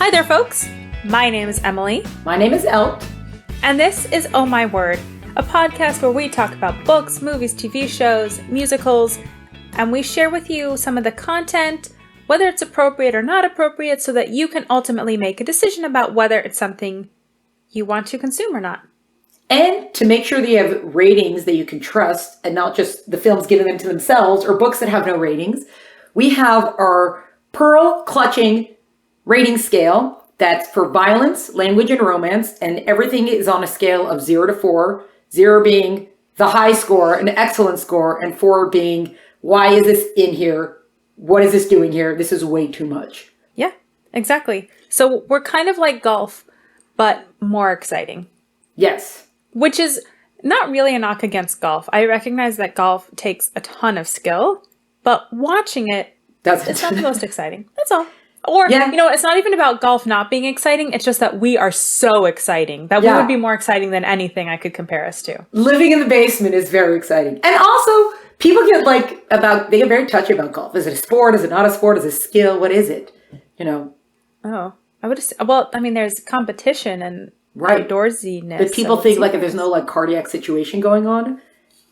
Hi there, folks. My name is Emily. My name is Elt. And this is Oh My Word, a podcast where we talk about books, movies, TV shows, musicals, and we share with you some of the content, whether it's appropriate or not appropriate, so that you can ultimately make a decision about whether it's something you want to consume or not. And to make sure that you have ratings that you can trust and not just the films giving them to themselves or books that have no ratings, we have our pearl clutching rating scale that's for violence, language, and romance, and everything is on a scale of 0 to 4, 0 being the high score, an excellent score, and 4 being, why is this in here? What is this doing here? This is way too much. Yeah, exactly. So we're kind of like golf, but more exciting. Yes. Which is not really a knock against golf. I recognize that golf takes a ton of skill, but watching it, it's not the most exciting. That's all. Or, yeah. It's not even about golf not being exciting. It's just that we are so exciting that we would be more exciting than anything I could compare us to. Living in the basement is very exciting. And also, people get they get very touchy about golf. Is it a sport? Is it not a sport? Is it a skill? What is it? Oh, there's competition and outdoorsiness. But people think if there's no cardiac situation going on,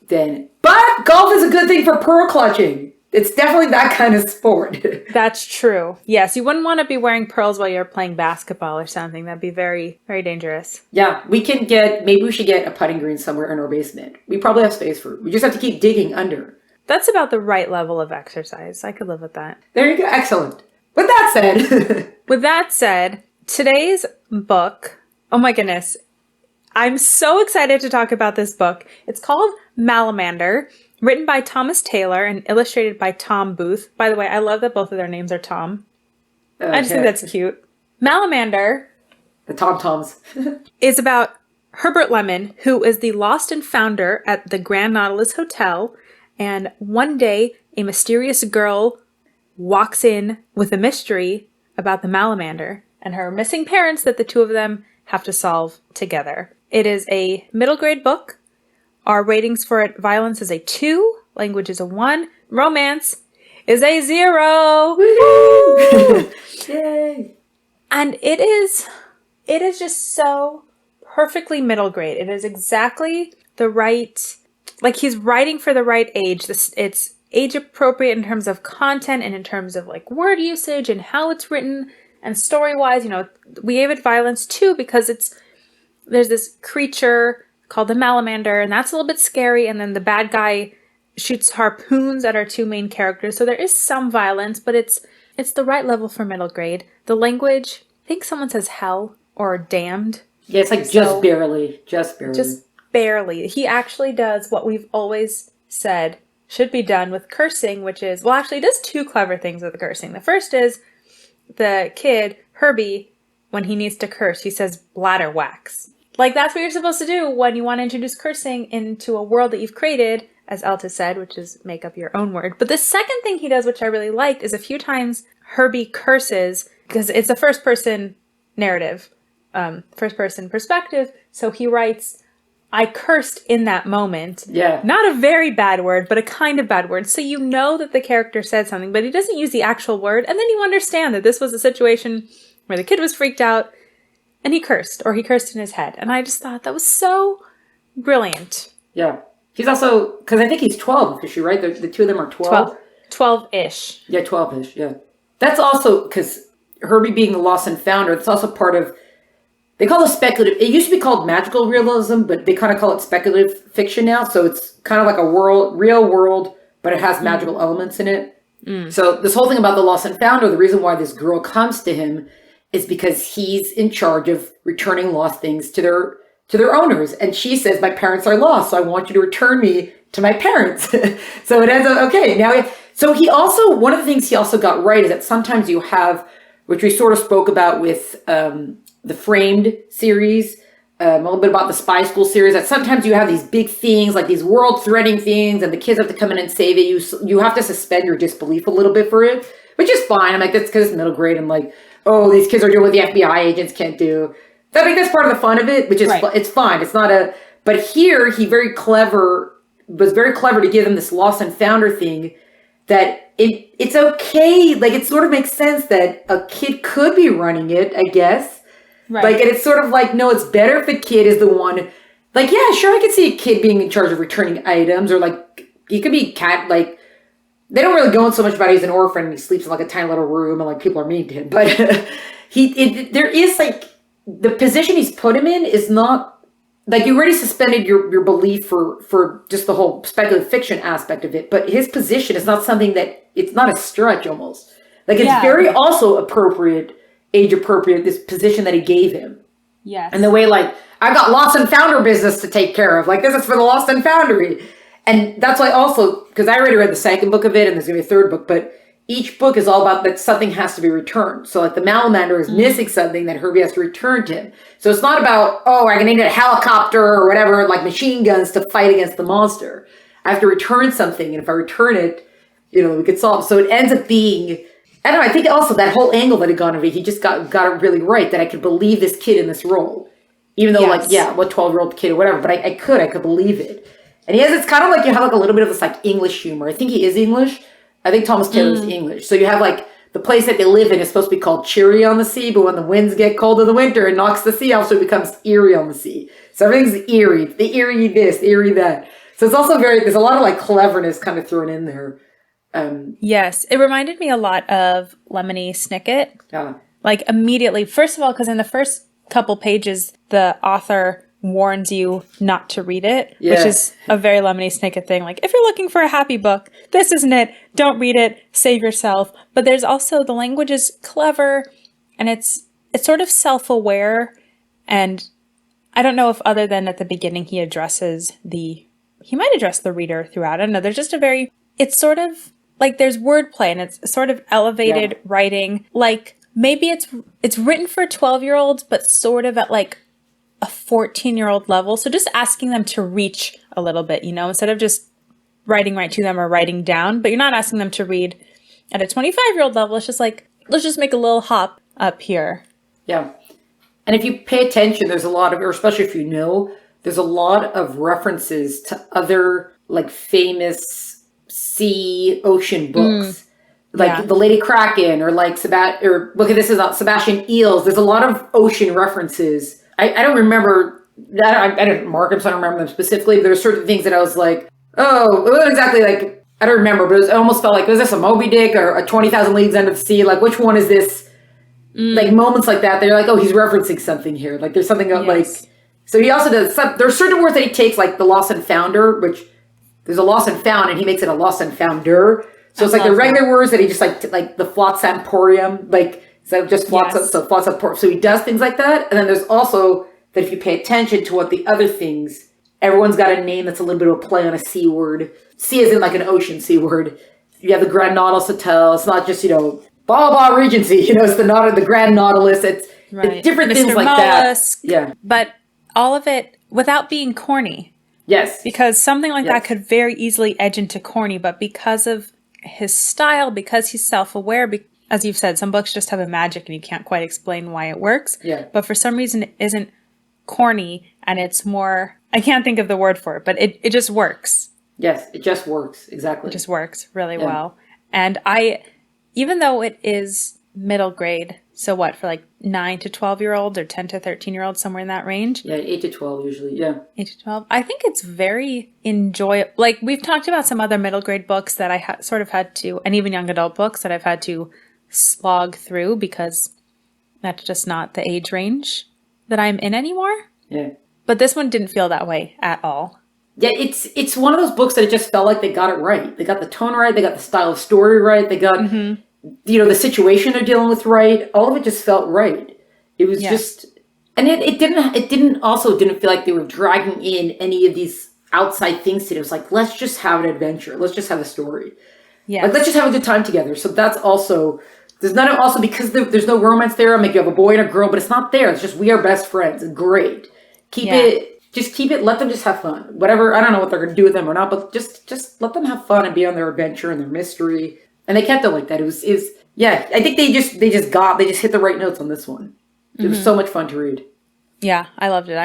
but golf is a good thing for pearl clutching. It's definitely that kind of sport. That's true. Yes, you wouldn't want to be wearing pearls while you're playing basketball or something. That'd be very, very dangerous. Yeah, maybe we should get a putting green somewhere in our basement. We probably have space for it. We just have to keep digging under. That's about the right level of exercise. I could live with that. There you go. Excellent. With that said, today's book, oh my goodness, I'm so excited to talk about this book. It's called Malamander. Written by Thomas Taylor and illustrated by Tom Booth. By the way, I love that both of their names are Tom. Okay. I just think that's cute. Malamander. The Tom-Toms. is about Herbie Lemon, who is the lost and founder at the Grand Nautilus Hotel. And one day, a mysterious girl walks in with a mystery about the Malamander and her missing parents that the two of them have to solve together. It is a middle grade book. Our ratings for it, violence is a 2, language is a 1, romance is a 0. Woo! Yay! And it is just so perfectly middle grade. It is exactly the right, he's writing for the right age. It's age appropriate in terms of content and in terms of word usage and how it's written and story-wise. We gave it violence 2 because there's this creature called the Malamander, and that's a little bit scary, and then the bad guy shoots harpoons at our two main characters, so there is some violence, but it's the right level for middle grade. The language, I think someone says hell or damned. Yeah, it's just barely. Just barely. He actually does what we've always said should be done with cursing, which is, he does 2 clever things with the cursing. The first is the kid, Herbie, when he needs to curse, he says bladder wax. That's what you're supposed to do when you want to introduce cursing into a world that you've created, as Elta said, which is make up your own word. But the second thing he does, which I really liked, is a few times Herbie curses, because it's a first-person narrative, first-person perspective. So he writes, I cursed in that moment. Yeah. Not a very bad word, but a kind of bad word. So you know that the character said something, but he doesn't use the actual word. And then you understand that this was a situation where the kid was freaked out, and he cursed in his head. And I just thought that was so brilliant. Yeah. He's also, because I think he's 12, is she right? The two of them are 12? 12-ish. Yeah, 12-ish, yeah. That's also, because Herbie being the lost and founder, it's also part of, they call it speculative, it used to be called magical realism, but they kind of call it speculative fiction now. So it's kind of like a real world, but it has magical elements in it. So this whole thing about the lost and founder, the reason why this girl comes to him is because he's in charge of returning lost things to their owners. And she says, my parents are lost, so I want you to return me to my parents. So it ends up, okay, now, so one of the things he also got right is that sometimes you have, which we sort of spoke about with the Framed series, a little bit about the Spy School series, that sometimes you have these big things, these world-threatening things, and the kids have to come in and save it. You have to suspend your disbelief a little bit for it, which is fine. I'm that's because it's middle grade, and these kids are doing what the FBI agents can't do. I think that's part of the fun of it, which is, It's fine. It's not but here he was very clever to give them this lost and founder thing that it's okay. Like, it sort of makes sense that a kid could be running it, I guess. Right. Like, and it's sort of like, no, it's better if the kid is the one. Like, yeah, sure, I could see a kid being in charge of returning items, or like, he could be like, they don't really go in so much about he's an orphan and he sleeps in like a tiny little room and like people are mean to him. But there is like, the position he's put him in is not, like, you already suspended your belief for just the whole speculative fiction aspect of it. But his position is not something that, it's not a stretch almost. Like, it's very also appropriate, age appropriate, this position that he gave him. Yes. And the way, like, I've got Lost and Founder business to take care of. Like, this is for the Lost and Foundry. And that's why also, because I already read the second book of it, and there's going to be a third book, but each book is all about that something has to be returned. So, like, the Malamander is missing something that Herbie has to return to him. So it's not about, oh, I need a helicopter or whatever, like machine guns to fight against the monster. I have to return something, and if I return it, we could solve. So it ends up being, I don't know, I think also that whole angle that had gone over, he just got it really right, that I could believe this kid in this role. Even though, like, yeah, what 12-year-old kid or whatever, but I could believe it. And it's kind of like you have like a little bit of this like English humor. I think he is English. I think Thomas Taylor's English. So you have like the place that they live in is supposed to be called Cheery on the Sea, but when the winds get cold in the winter, it knocks the sea off, so it becomes Eerie on the Sea. So everything's eerie. The eerie this, the eerie that. So it's also there's a lot of like cleverness kind of thrown in there. Yes, it reminded me a lot of Lemony Snicket. Yeah. Like immediately, first of all, because in the first couple pages, the author warns you not to read it, which is a very Lemony Snicket thing. Like, if you're looking for a happy book, this isn't it. Don't read it. Save yourself. But there's also, the language is clever, and it's sort of self-aware. And I don't know if other than at the beginning he might address the reader throughout. I don't know. There's just it's sort of like there's wordplay, and it's sort of elevated writing. Like, maybe it's written for 12-year-olds, but sort of at like a 14-year-old level. So just asking them to reach a little bit, instead of just writing right to them or writing down, but you're not asking them to read at a 25-year-old level. It's just like, let's just make a little hop up here. Yeah. And if you pay attention, there's a lot of, or especially if you know, there's a lot of references to other like famous ocean books. Like The Lady Kraken, or like look at this, is Sebastian Eels. There's a lot of ocean references. I don't remember, I didn't mark them, so I don't remember them specifically, but there were certain things that I was like, oh, it wasn't exactly like, I don't remember, but it almost felt like, was this a Moby Dick or a 20,000 Leagues Under the Sea? Like, which one is this? Like, moments like that, they're like, oh, he's referencing something here. Like, there's something like, so he also does, there's certain words that he takes, like the Lost and Founder, which there's a Lost and Found, and he makes it a Lost and Founder. So it's like the regular words that he just like the Flotsam-porium, like, instead of just flotsam, so Flotsam-porium. So he does things like that. And then there's also that if you pay attention to what the other things, everyone's got a name that's a little bit of a play on a C word. C as in like an ocean C word. You have the Grand Nautilus Hotel. It's not just, blah, blah, Regency. It's the Grand Nautilus. It's different things like Mollusk, that. Yeah. But all of it without being corny. Yes. Because something like that could very easily edge into corny, but because of his style, because he's self-aware, as you've said, some books just have a magic and you can't quite explain why it works. Yeah. But for some reason it isn't corny, and it's more, I can't think of the word for it, but it just works. Yes, it just works. Exactly. It just works really well. And even though it is middle grade, so what, for like 9 to 12-year-olds or 10 to 13-year-olds, somewhere in that range? Yeah, 8 to 12 usually, yeah. 8 to 12. I think it's very enjoyable. Like, we've talked about some other middle grade books that I sort of had to, and even young adult books that I've had to slog through because that's just not the age range that I'm in anymore. Yeah. But this one didn't feel that way at all. Yeah, it's one of those books that it just felt like they got it right. They got the tone right. They got the style of story right. They got, the situation they're dealing with right. All of it just felt right. It was just, and it didn't feel like they were dragging in any of these outside things to it. It was like, let's just have an adventure. Let's just have a story. Yeah. Like, let's just have a good time together. So that's also, there's not also, because there's no romance there. I mean, you have a boy and a girl, but it's not there. It's just, we are best friends. Great. Keep it, let them just have fun. Whatever, I don't know what they're going to do with them or not, but just let them have fun and be on their adventure and their mystery. And they kept it like that. It was I think they just hit the right notes on this one. It was so much fun to read. Yeah, I loved it.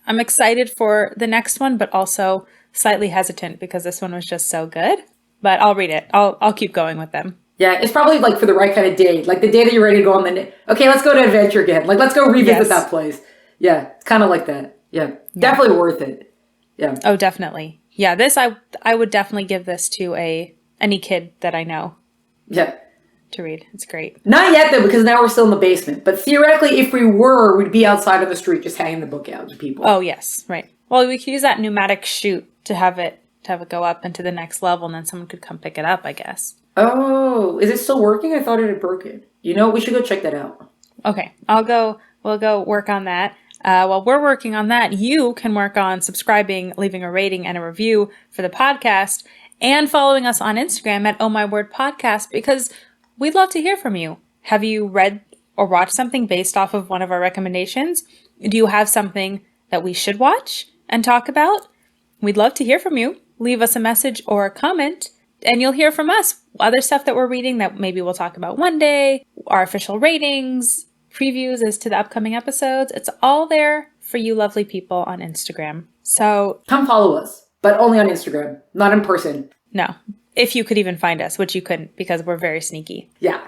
I'm excited for the next one, but also slightly hesitant because this one was just so good. but I'll read it. I'll keep going with them. Yeah, it's probably like for the right kind of day. Like the day that you're ready to go on okay, let's go to adventure again. Like, let's go revisit that place. Yeah, it's kind of like that. Yeah, definitely worth it. Yeah. Oh, definitely. Yeah, this, I would definitely give this to any kid that I know. Yeah. To read. It's great. Not yet though, because now we're still in the basement. But theoretically, if we were, we'd be outside on the street just hanging the book out to people. Oh, yes. Right. Well, we could use that pneumatic chute to have it go up into the next level, and then someone could come pick it up, I guess. Oh, is it still working? I thought it had broken. You know, we should go check that out. Okay. We'll go work on that. While we're working on that, you can work on subscribing, leaving a rating and a review for the podcast, and following us on Instagram at Oh My Word Podcast, because we'd love to hear from you. Have you read or watched something based off of one of our recommendations? Do you have something that we should watch and talk about? We'd love to hear from you. Leave us a message or a comment, and you'll hear from us. Other stuff that we're reading that maybe we'll talk about one day, our official ratings, previews as to the upcoming episodes. It's all there for you lovely people on Instagram. So come follow us, but only on Instagram, not in person. No. If you could even find us, which you couldn't because we're very sneaky. Yeah.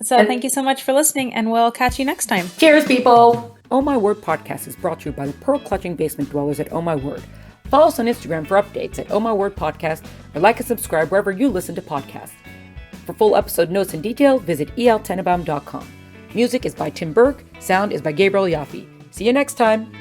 So thank you so much for listening, and we'll catch you next time. Cheers, people! Oh My Word Podcast is brought to you by the pearl-clutching basement dwellers at Oh My Word. Follow us on Instagram for updates at Oh My Word Podcast, or like and subscribe wherever you listen to podcasts. For full episode notes and detail, visit eltenenbaum.com. Music is by Tim Burke. Sound is by Gabriel Yaffe. See you next time.